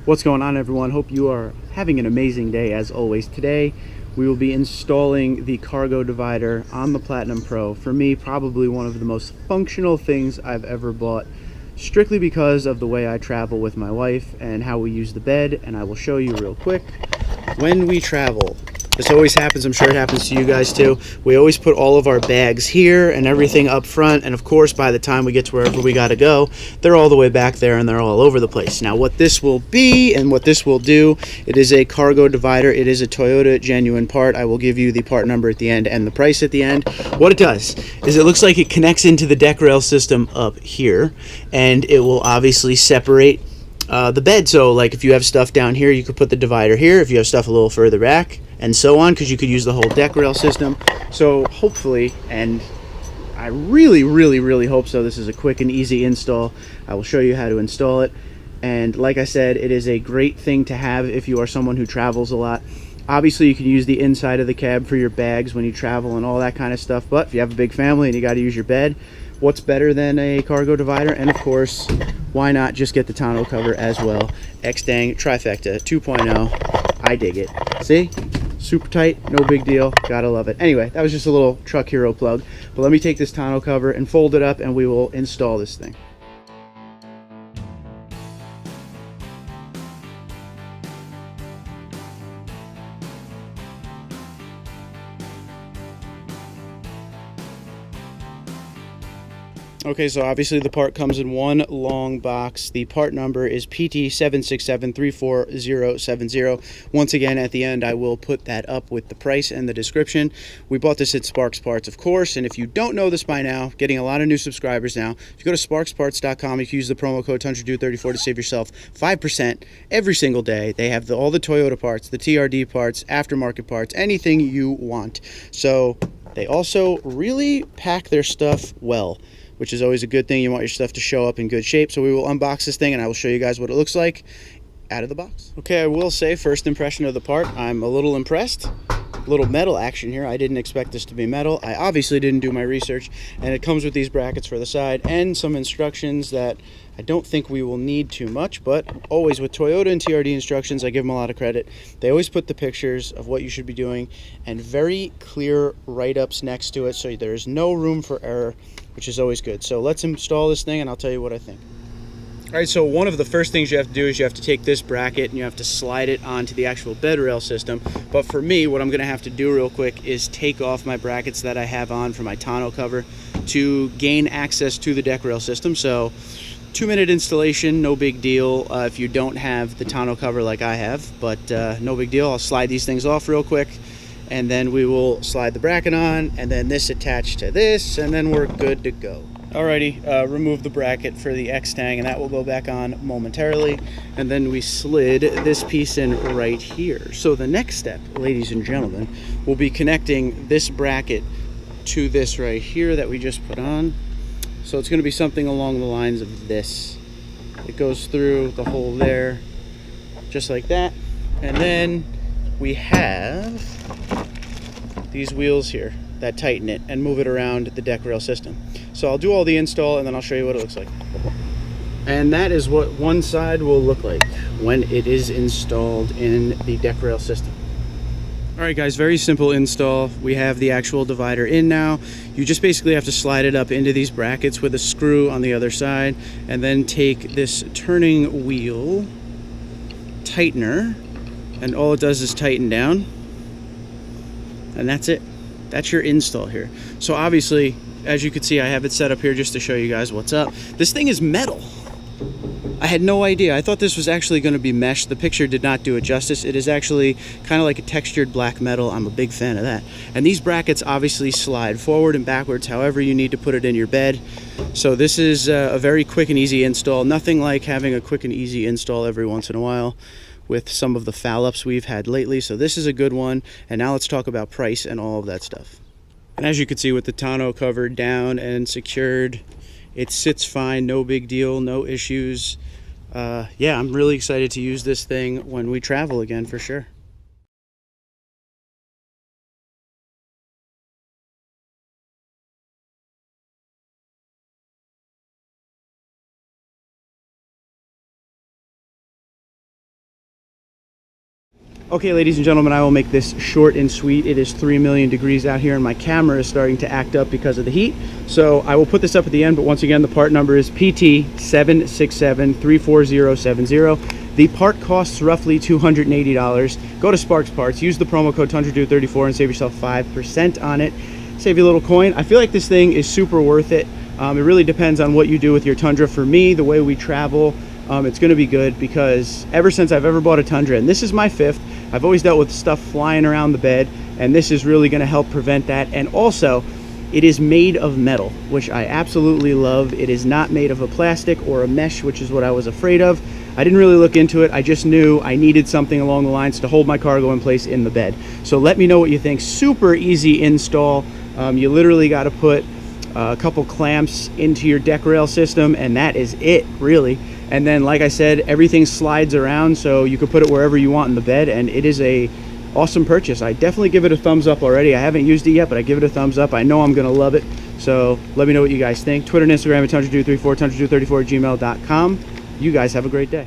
What's going on, everyone? Hope you are having an amazing day as always. Today we will be installing the cargo divider on the Platinum Pro. For me, probably one of the most functional things I've ever bought, strictly because of the way I travel with my wife and how we use the bed. And I will show you real quick. When we travel, this always happens, I'm sure it happens to you guys too, we always put all of our bags here and everything up front, and of course by the time we get to wherever we gotta go, they're all the way back there and they're all over the place. Now what this will be and what this will do, it is a cargo divider. It is a Toyota genuine part. I will give you the part number at the end and the price at the end. What it does is it looks like it connects into the deck rail system up here, and it will obviously separate the bed. So like if you have stuff down here, you could put the divider here. If you have stuff a little further back, and so on, because you could use the whole deck rail system. So hopefully, and I really hope so, this is a quick and easy install. I will show you how to install it. And like I said, it is a great thing to have if you are someone who travels a lot. Obviously you can use the inside of the cab for your bags when you travel and all that kind of stuff, but if you have a big family and you got to use your bed, what's better than a cargo divider? And of course, why not just get the tonneau cover as well? X-Dang trifecta 2.0. I dig it. See? Super tight, no big deal, gotta love it. Anyway, that was just a little Truck Hero plug, but let me take this tonneau cover and fold it up and we will install this thing. Okay, so obviously the part comes in one long box. The part number is PT767-34070. Once again, at the end, I will put that up with the price and the description. We bought this at Sparks Parts, of course, and if you don't know this by now, getting a lot of new subscribers now, if you go to sparksparts.com, if you use the promo code TundraDude34 to save yourself 5% every single day. They have all the Toyota parts, the TRD parts, aftermarket parts, anything you want. So they also really pack their stuff well, which is always a good thing. You want your stuff to show up in good shape. So we will unbox this thing and I will show you guys what it looks like out of the box. Okay, I will say, first impression of the part, I'm a little impressed. A little metal action here. I didn't expect this to be metal. I obviously didn't do my research, and it comes with these brackets for the side and some instructions that I don't think we will need too much, but always with Toyota and TRD instructions, I give them a lot of credit. They always put the pictures of what you should be doing and very clear write-ups next to it, so there's no room for error, which is always good. So let's install this thing and I'll tell you what I think. All right, so one of the first things you have to do is you have to take this bracket and you have to slide it onto the actual bed rail system. But for me, what I'm gonna have to do real quick is take off my brackets that I have on for my tonneau cover to gain access to the deck rail system. So 2-minute installation, no big deal if you don't have the tonneau cover like I have, but no big deal. I'll slide these things off real quick, and then we will slide the bracket on, and then this attached to this, and then we're good to go. Alrighty, remove the bracket for the X-Tang, and that will go back on momentarily. And then we slid this piece in right here. So the next step, ladies and gentlemen, will be connecting this bracket to this right here that we just put on. So it's going to be something along the lines of this. It goes through the hole there, just like that. And then we have these wheels here that tighten it and move it around the deck rail system. So I'll do all the install and then I'll show you what it looks like. And that is what one side will look like when it is installed in the deck rail system. All right guys, very simple install. We have the actual divider in now. You just basically have to slide it up into these brackets with a screw on the other side, and then take this turning wheel tightener, and all it does is tighten down, and that's it. That's your install here. So obviously, as you can see, I have it set up here just to show you guys what's up. This thing is metal. I had no idea. I thought this was actually going to be mesh. The picture did not do it justice. It is actually kind of like a textured black metal. I'm a big fan of that. And these brackets obviously slide forward and backwards however you need to put it in your bed. So this is a very quick and easy install. Nothing like having a quick and easy install every once in a while with some of the foul ups we've had lately. So this is a good one. And now let's talk about price and all of that stuff. And as you can see, with the tonneau covered down and secured, it sits fine, no big deal, no issues. Yeah, I'm really excited to use this thing when we travel again for sure. Okay, ladies and gentlemen, I will make this short and sweet. It is 3 million degrees out here and my camera is starting to act up because of the heat. So I will put this up at the end, but once again, the part number is PT76734070. The part costs roughly $280. Go to Sparks Parts, use the promo code TundraDude34 and save yourself 5% on it. Save you a little coin. I feel like this thing is super worth it. It really depends on what you do with your Tundra. For me, the way we travel, it's going to be good because ever since I've ever bought a Tundra, and this is my 5th, I've always dealt with stuff flying around the bed, and this is really going to help prevent that. And also, it is made of metal, which I absolutely love. It is not made of a plastic or a mesh, which is what I was afraid of. I didn't really look into it. I just knew I needed something along the lines to hold my cargo in place in the bed. So let me know what you think. Super easy install. You literally got to put a couple clamps into your deck rail system, and that is it, really. And then, like I said, everything slides around, so you can put it wherever you want in the bed, and it is a awesome purchase. I definitely give it a thumbs up already. I haven't used it yet, but I give it a thumbs up. I know I'm going to love it. So let me know what you guys think. Twitter and Instagram at TundraDude34, TundraDude34 at gmail.com. You guys have a great day.